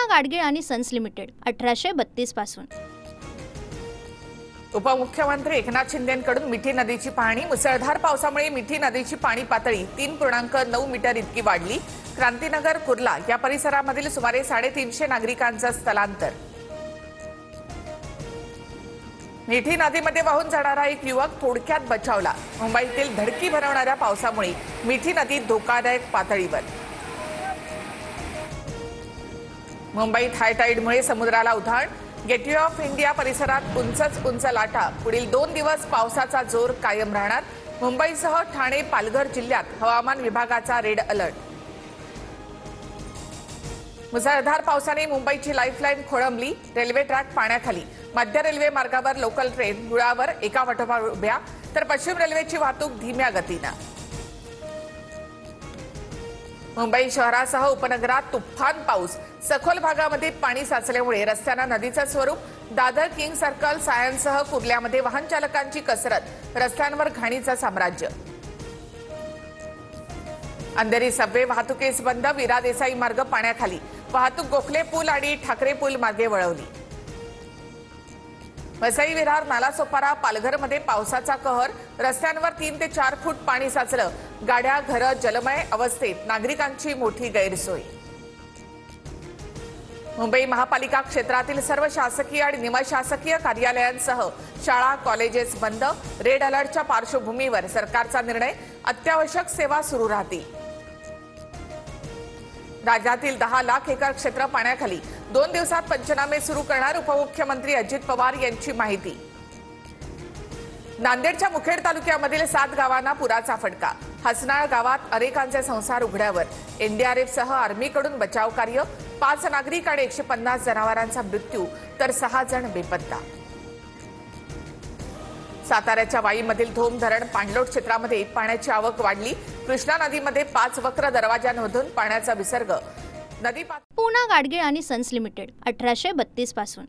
गाडगीळ आणि sons limited 1832 पासून। उपमुख्यमंत्री एकनाथ शिंदेंकडून मिठी नदीची पाहणी। मुसळधार पावसामुळे मिठी नदीची पाणी पातळी 3.9 मीटर इतकी वाढली। क्रांतीनगर कुर्ला या परिसरामधील सुमारे 350 नागरिकांचं स्थलांतर। मिठी नदीमध्ये वाहून जाणारा एक युवक थोडक्यात बचावला। मुंबईतील धडकी भरवणाऱ्या पावसामुळे मिठी नदी धोकादायक पातळीवर। मुंबईत हाय टाईडमुळे समुद्राला उधाण। गेटवे ऑफ इंडिया परिसरात उंच लाटा। पुढील 2 दिवस पावसाचा जोर कायम राहणार। मुंबईसह ठाणे पालघर जिल्ह्यात हवामान विभागाचा रेड अलर्ट। मुसळधार पावसाने मुंबईची लाईफलाईन खोळंबली। रेल्वे ट्रॅक पाण्याखाली। मध्य रेल्वे मार्गावर लोकल ट्रेन रुळावर एका वाटोपाठ उभ्या, तर पश्चिम रेल्वेची वाहतूक धीम्या गतीनं। मुंबई शहरासह उपनगरात तुफान पाऊस। सखोल भागामध्ये पाणी साचल्यामुळे रस्त्यांना नदीचं स्वरूप। दादर किंग सर्कल सायन्ससह कुर्ल्यामध्ये वाहन चालकांची कसरत। रस्त्यांवर घाणीचं साम्राज्य। अंधेरी सबवे वाहतुकीस बंद। विरा देसाई मार्ग पाण्याखाली। वाहतूक गोखले पूल आणि ठाकरे पूल मार्गे वळवली। वसई विरार नालासोपारा पालघरमध्ये पावसाचा कहर। रस्त्यांवर 3 ते 4 फूट पाणी साचलं। गाड्या घरं जलमय अवस्थेत। नागरिकांची मोठी गैरसोय। मुंबई महापालिका क्षेत्रातील सर्व शासकीय आणि निमशासकीय कार्यालयांसह शाळा कॉलेजेस बंद। रेड अलर्टच्या पार्श्वभूमीवर सरकारचा निर्णय। अत्यावश्यक सेवा सुरू राहतील। राज्यातील 10 लाख एकर क्षेत्र पाण्याखाली। 2 दिवसात पंचनामे सुरू करणार उपमुख्यमंत्री अजित पवार यांची माहिती। नांदेडच्या मुखेड तालुक्यामधील 7 गावांना पुराचा फटका। हसनाळ गावात अनेकांचे संसार उघड्यावर। एनडीआरएफसह आर्मीकडून बचाव कार्य। 5 नागरिक आणि 150 जनावरांचा मृत्यू, तर 6 जण बेपत्ता। साताऱ्याच्या वाईमधील धोम धरण पाणलोट क्षेत्रामध्ये पाण्याची आवक वाढली। कृष्णा नदीमध्ये 5 वक्र दरवाजांमधून पाण्याचा विसर्ग। नदी पूना गाडगीळ आणि सन्स लिमिटेड 1832 पासून।